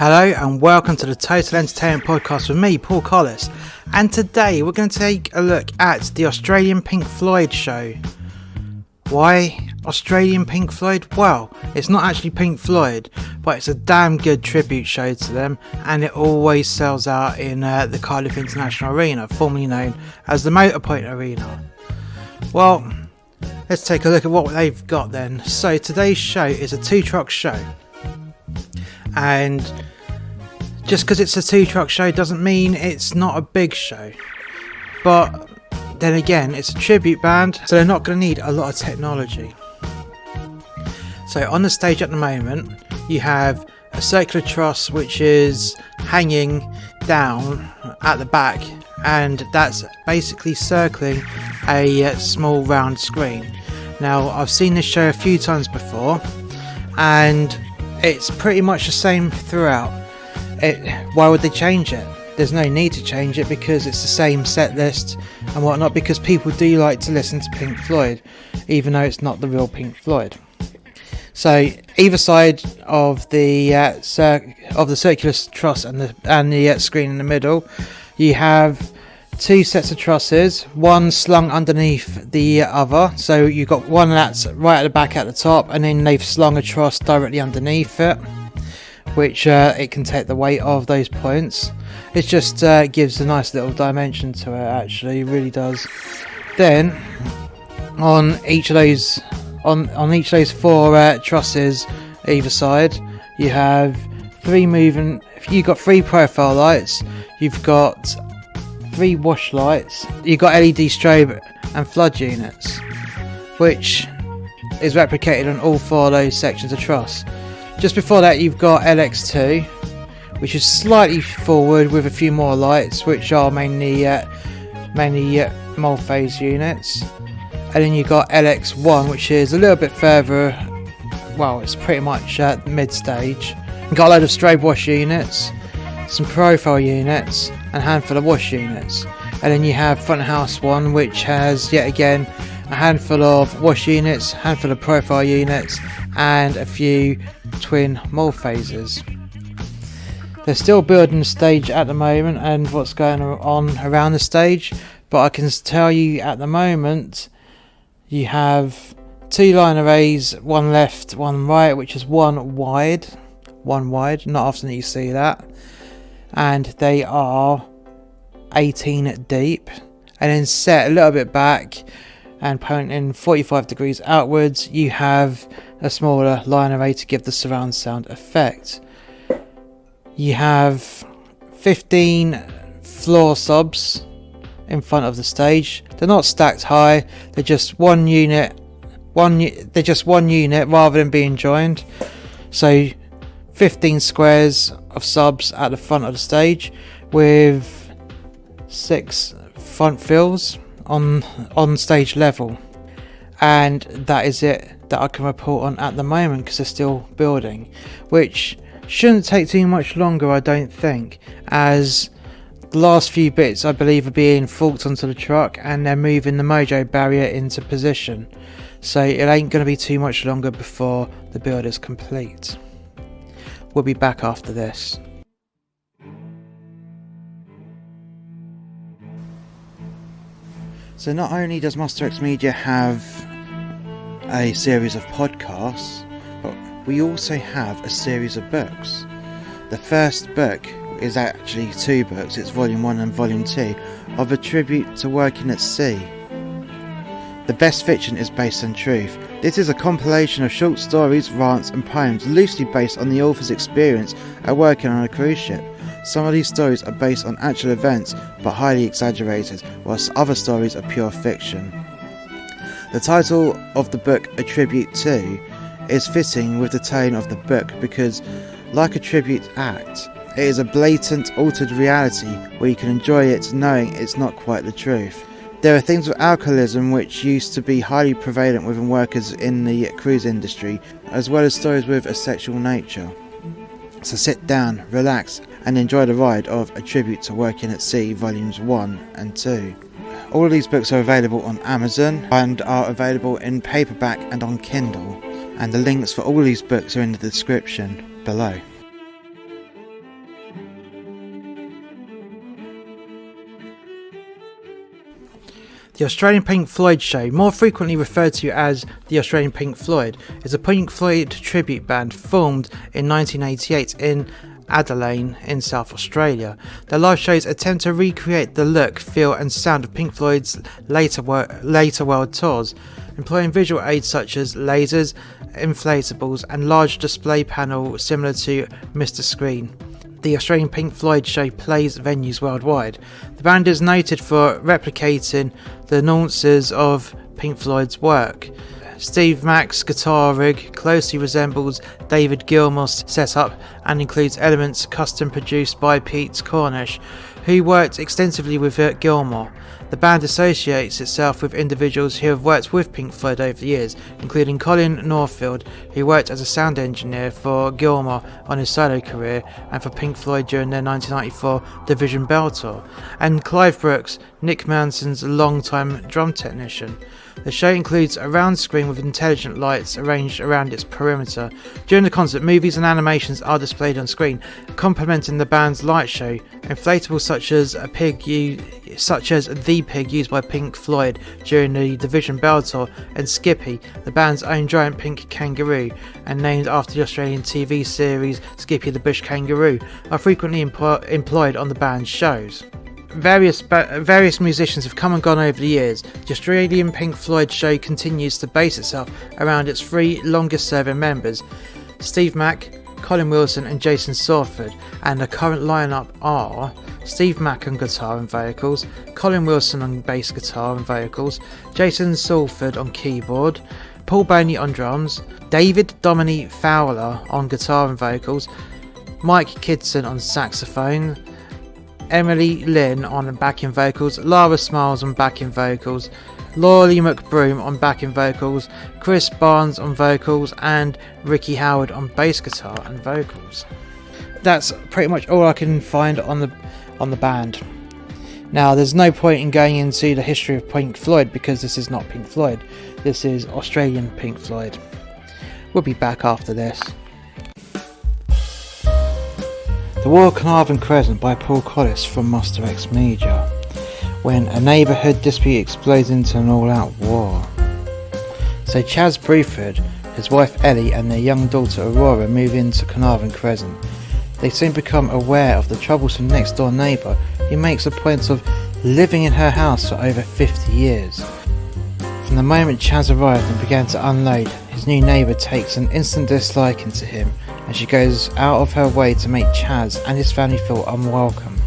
Hello and welcome to the Total Entertainment Podcast with me, Paul Collis. And today we're going to take a look at the Australian Pink Floyd show. Why Australian Pink Floyd? Well, it's not actually Pink Floyd, but it's a damn good tribute show to them, and it always sells out in the Cardiff International Arena, formerly known as the Motorpoint Arena. Well, let's take a look at what they've got then. So today's show is a two-truck show. And just because it's a two-truck show doesn't mean it's not a big show. But then again, it's a tribute band, so they're not going to need a lot of technology. So on the stage at the moment, you have a circular truss which is hanging down at the back, and that's basically circling a small round screen. Now, I've seen this show a few times before, and it's pretty much the same throughout. Why would they change it? There's no need to change it because it's the same set list and whatnot, because people do like to listen to Pink Floyd, even though it's not the real Pink Floyd. So either side of the circular truss and the screen in the middle, you have two sets of trusses, one slung underneath the other. So you've got one that's right at the back at the top, and then they've slung a truss directly underneath it, which it can take the weight of those points. It just gives a nice little dimension to it, actually, it really does. Then on each of those four trusses either side, you have you've got three profile lights, you've got three wash lights, you've got LED strobe and flood units, which is replicated on all four of those sections of truss. Just before that, you've got LX2, which is slightly forward with a few more lights, which are mainly multi-phase units. And then you've got LX1, which is a little bit further, well, it's pretty much at mid-stage. You've got a load of strobe wash units, some profile units, and a handful of wash units. And then you have front house one, which has yet again a handful of wash units, handful of profile units, and a few twin multi-phases. They're still building the stage at the moment and what's going on around the stage, but I can tell you at the moment you have two line arrays, one left, one right, which is one wide, not often that you see that, and they are 18 deep, and then set a little bit back and pointing 45 degrees outwards, you have a smaller line array to give the surround sound effect. You have 15 floor subs in front of the stage. They're not stacked high, they're just one unit rather than being joined. So 15 squares of subs at the front of the stage with 6 front fills on stage level, and that is it that I can report on at the moment, because they're still building, which shouldn't take too much longer, I don't think, as the last few bits I believe are being forked onto the truck and they're moving the mojo barrier into position, so it ain't going to be too much longer before the build is complete. We'll be back after this. So not only does Muster X Media have a series of podcasts, but we also have a series of books. The first book is actually 2 books, it's Volume 1 and Volume 2, of a tribute to working at sea. The best fiction is based on truth. This is a compilation of short stories, rants and poems loosely based on the author's experience at working on a cruise ship. Some of these stories are based on actual events but highly exaggerated, whilst other stories are pure fiction. The title of the book, A Tribute To, is fitting with the tone of the book because, like a tribute act, it is a blatant altered reality where you can enjoy it knowing it's not quite the truth. There are things with alcoholism which used to be highly prevalent within workers in the cruise industry, as well as stories with a sexual nature. So sit down, relax, and enjoy the ride of A Tribute to Working at Sea Volumes 1 and 2. All of these books are available on Amazon and are available in paperback and on Kindle, and the links for all these books are in the description below. The Australian Pink Floyd show, more frequently referred to as the Australian Pink Floyd, is a Pink Floyd tribute band formed in 1988 in Adelaide in South Australia. Their live shows attempt to recreate the look, feel and sound of Pink Floyd's later world tours, employing visual aids such as lasers, inflatables and large display panel similar to Mr. Screen. The Australian Pink Floyd show plays venues worldwide. The band is noted for replicating the nuances of Pink Floyd's work. Steve Mack's guitar rig closely resembles David Gilmour's setup and includes elements custom produced by Pete Cornish, who worked extensively with Gilmour. The band associates itself with individuals who have worked with Pink Floyd over the years, including Colin Norfield, who worked as a sound engineer for Gilmour on his solo career and for Pink Floyd during their 1994 Division Bell tour, and Clive Brooks, Nick Manson's longtime drum technician. The show includes a round screen with intelligent lights arranged around its perimeter. During the concert, movies and animations are displayed on screen, complementing the band's light show. Inflatables such as the pig used by Pink Floyd during the Division Bell tour, and Skippy, the band's own giant pink kangaroo, and named after the Australian TV series Skippy the Bush Kangaroo, are frequently employed on the band's shows. Various musicians have come and gone over the years. The Australian Pink Floyd show continues to base itself around its three longest serving members, Steve Mack, Colin Wilson and Jason Sawford, and the current lineup are Steve Mack on guitar and vocals, Colin Wilson on bass guitar and vocals, Jason Sawford on keyboard, Paul Boney on drums, David Dominic Fowler on guitar and vocals, Mike Kidson on saxophone, Emily Lynn on backing vocals, Lara Smiles on backing vocals, Lawley McBroom on backing vocals, Chris Barnes on vocals, and Ricky Howard on bass guitar and vocals. That's pretty much all I can find on the band. Now, there's no point in going into the history of Pink Floyd because this is not Pink Floyd. This is Australian Pink Floyd. We'll be back after this. The War of Carnarvon Crescent by Paul Collis from Muster X Media. When a neighbourhood dispute explodes into an all-out war. So Chaz Bruford, his wife Ellie and their young daughter Aurora move into Carnarvon Crescent. They soon become aware of the troublesome next door neighbour who makes a point of living in her house for over 50 years. From the moment Chaz arrived and began to unload, his new neighbour takes an instant disliking to him, and she goes out of her way to make Chaz and his family feel unwelcome.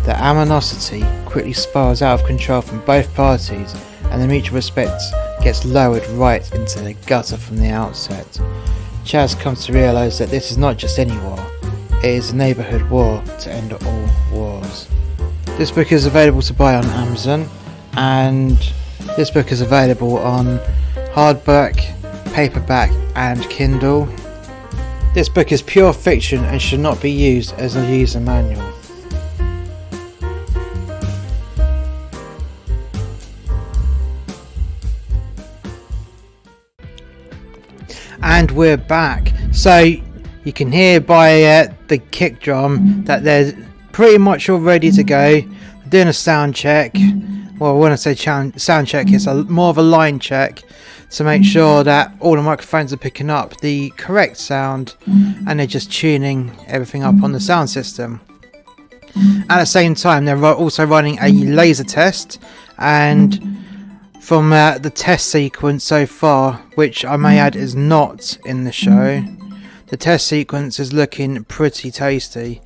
The animosity quickly spirals out of control from both parties, and the mutual respect gets lowered right into the gutter from the outset. Chaz comes to realise that this is not just any war, it is a neighbourhood war to end all wars. This book is available to buy on Amazon, and this book is available on hardback, paperback and Kindle. This book is pure fiction and should not be used as a user manual. And we're back. So you can hear by the kick drum that they're pretty much all ready to go. Doing a sound check. Well, when I say sound check, it's more of a line check to make sure that all the microphones are picking up the correct sound and they're just tuning everything up on the sound system. At the same time, they're also running a laser test, and from the test sequence so far, which I may add is not in the show, the test sequence is looking pretty tasty.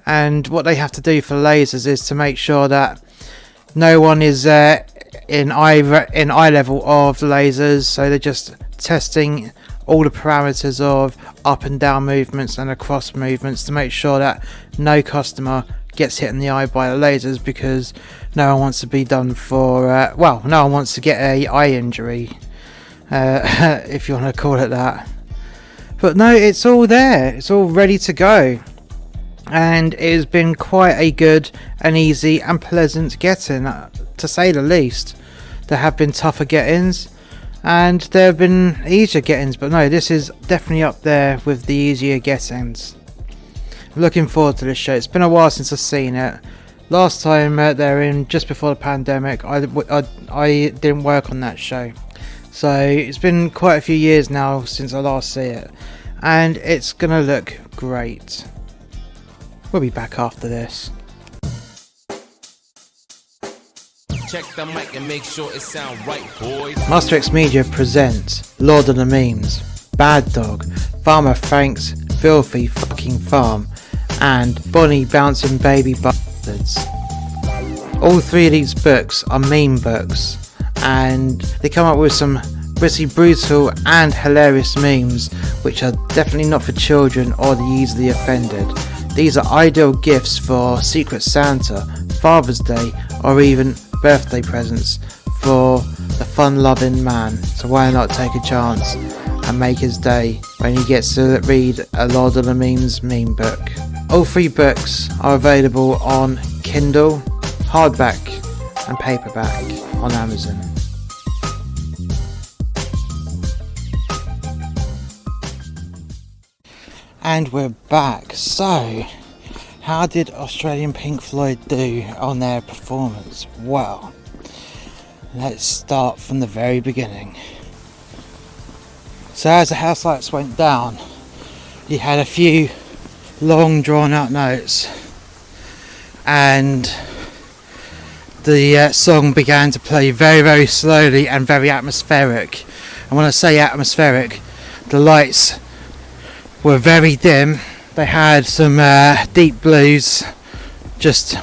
And what they have to do for lasers is to make sure that no one is in eye level of the lasers, so they're just testing all the parameters of up and down movements and across movements to make sure that no customer gets hit in the eye by the lasers, because no one wants to be done for no one wants to get a eye injury, if you want to call it that. But no, it's all there, it's all ready to go, and it has been quite a good and easy and pleasant get-in, to say the least. There have been tougher get-ins and there have been easier get-ins, but no, this is definitely up there with the easier get-ins. I'm looking forward to this show. It's been a while since I've seen it, Last time they were in, just before the pandemic, I didn't work on that show. So it's been quite a few years now since I last see it, and it's gonna look great. We'll be back after this. Check the mic and make sure it sound right, boys. Master X Media presents Lord of the Memes, Bad Dog, Farmer Frank's Filthy Fucking Farm, and Bonnie Bouncing Baby Bastards. All three of these books are meme books, and they come up with some pretty brutal and hilarious memes which are definitely not for children or the easily offended. These are ideal gifts for Secret Santa, Father's Day, or even birthday presents for the fun-loving man. So why not take a chance and make his day when he gets to read a Lord of the Memes meme book. All three books are available on Kindle, hardback and paperback on Amazon. And we're back. So, how did Australian Pink Floyd do on their performance? Well, let's start from the very beginning. So as the house lights went down, you had a few long drawn out notes, and the song began to play very, very slowly and very atmospheric. And when I say atmospheric, the lights were very dim. They had some deep blues just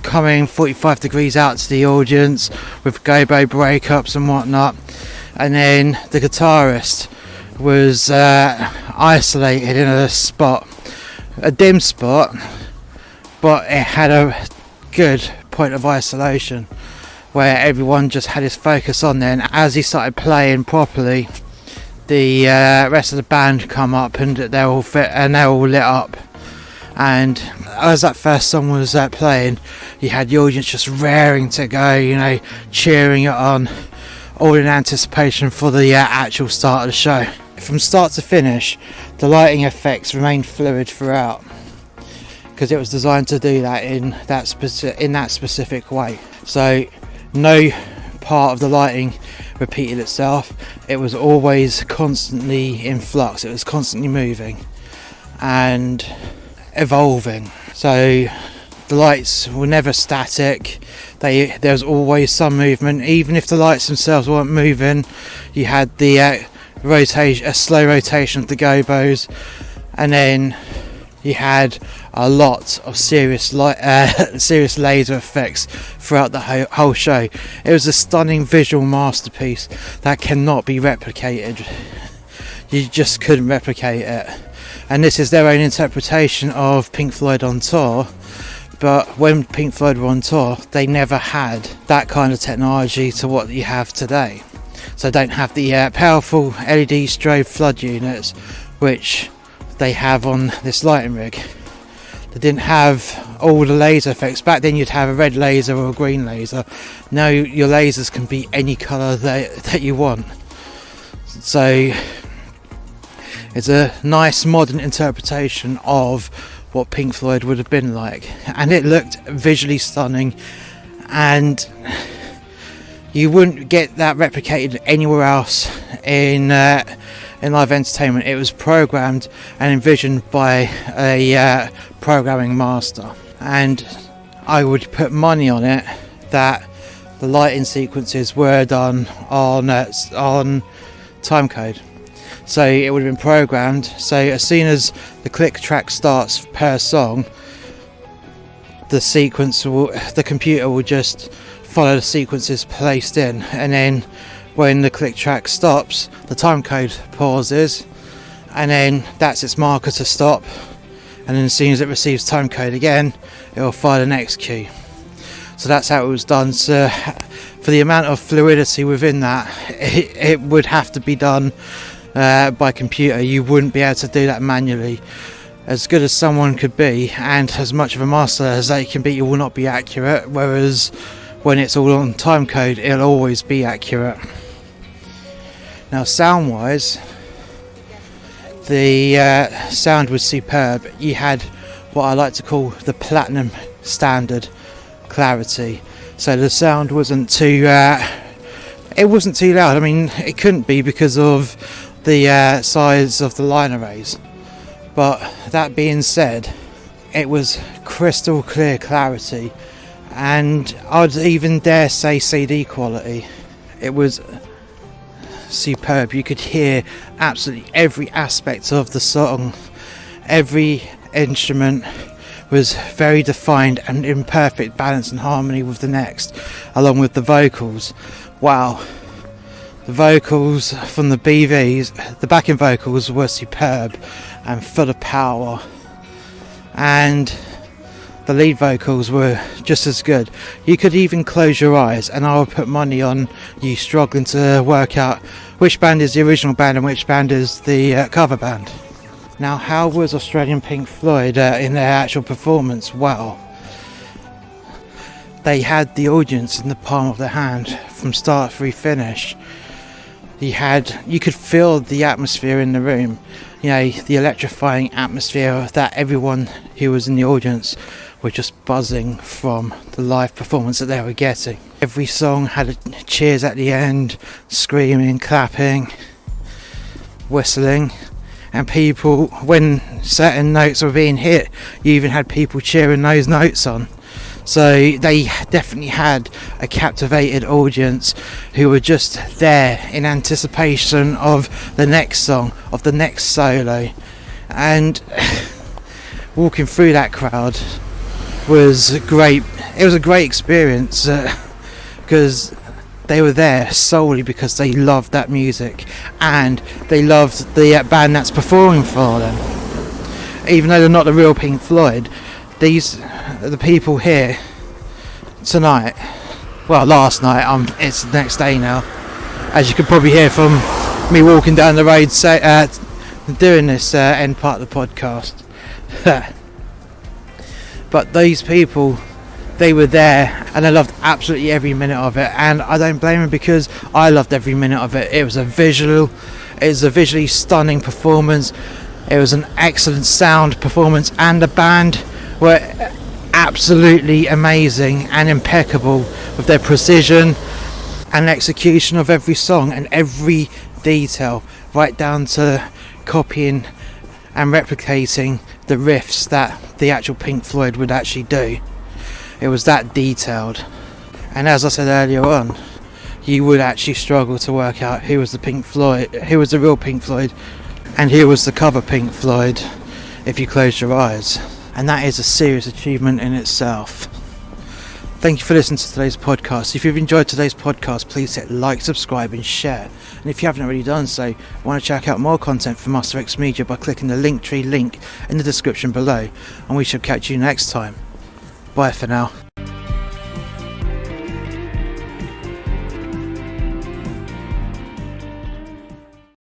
coming 45 degrees out to the audience with gobo breakups and whatnot, and then the guitarist was isolated in a spot, a dim spot, but it had a good point of isolation where everyone just had his focus on there. And as he started playing properly, the rest of the band come up and they're all fit and they're all lit up. And as that first song was playing, you had the audience just raring to go, you know, cheering it on, all in anticipation for the actual start of the show. From start to finish, the lighting effects remained fluid throughout, because it was designed to do that in that specific way. So no part of the lighting repeated itself. It was always constantly in flux. It was constantly moving and evolving. So the lights were never static. There was always some movement. Even if the lights themselves weren't moving, you had the a slow rotation of the gobos, and then you had a lot of serious laser effects throughout the whole show. It was a stunning visual masterpiece that cannot be replicated. You just couldn't replicate it. And this is their own interpretation of Pink Floyd on tour. But when Pink Floyd were on tour, they never had that kind of technology to what you have today. So they don't have the powerful LED strobe flood units which they have on this lighting rig. They didn't have all the laser effects. Back then you'd have a red laser or a green laser. Now your lasers can be any colour that you want. So it's a nice modern interpretation of what Pink Floyd would have been like, and it looked visually stunning, and you wouldn't get that replicated anywhere else in live entertainment. It was programmed and envisioned by a programming master, and I would put money on it that the lighting sequences were done on timecode. So it would have been programmed, so as soon as the click track starts per song, the computer will just follow the sequences placed in, and then when the click track stops, the time code pauses, and then that's its marker to stop, and then as soon as it receives time code again, it will fire the next cue. So that's how it was done. So for the amount of fluidity within that, it would have to be done by computer. You wouldn't be able to do that manually. As good as someone could be, and as much of a master as they can be, it will not be accurate, whereas when it's all on time code, it'll always be accurate. Now sound wise, the sound was superb. You had what I like to call the platinum standard clarity. So the sound wasn't too loud. I mean, it couldn't be because of the size of the line arrays. But that being said, it was crystal clear clarity, and I'd even dare say CD quality. It was superb. You could hear absolutely every aspect of the song. Every instrument was very defined and in perfect balance and harmony with the next, along with the vocals. Wow, the vocals from the BVs, the backing vocals, were superb and full of power, and the lead vocals were just as good. You could even close your eyes and I would put money on you struggling to work out which band is the original band and which band is the cover band. Now, how was Australian Pink Floyd in their actual performance? Well, they had the audience in the palm of their hand from start through finish. You could feel the atmosphere in the room, the electrifying atmosphere that everyone who was in the audience were just buzzing from the live performance that they were getting. Every song had cheers at the end, screaming, clapping, whistling. And people, when certain notes were being hit, you even had people cheering those notes on. So they definitely had a captivated audience who were just there in anticipation of the next song, of the next solo. And walking through that crowd was great. It was a great experience because they were there solely because they loved that music and they loved the band that's performing for them. Even though they're not the real Pink Floyd, the people here tonight, well, last night, it's the next day now, as you can probably hear from me walking down the road doing this end part of the podcast. But these people, they were there and I loved absolutely every minute of it, and I don't blame them because I loved every minute of it. It was a visually stunning performance. It was an excellent sound performance, and the band were absolutely amazing and impeccable with their precision and execution of every song and every detail, right down to copying and replicating the riffs that the actual Pink Floyd would actually do. It was that detailed, and as I said earlier on, you would actually struggle to work out who was the real Pink Floyd and who was the cover Pink Floyd if you closed your eyes, and that is a serious achievement in itself. Thank you for listening to today's podcast. If you've enjoyed today's podcast, please hit like, subscribe and share. And if you haven't already done so, want to check out more content from Master X Media by clicking the Linktree link in the description below. And we shall catch you next time. Bye for now.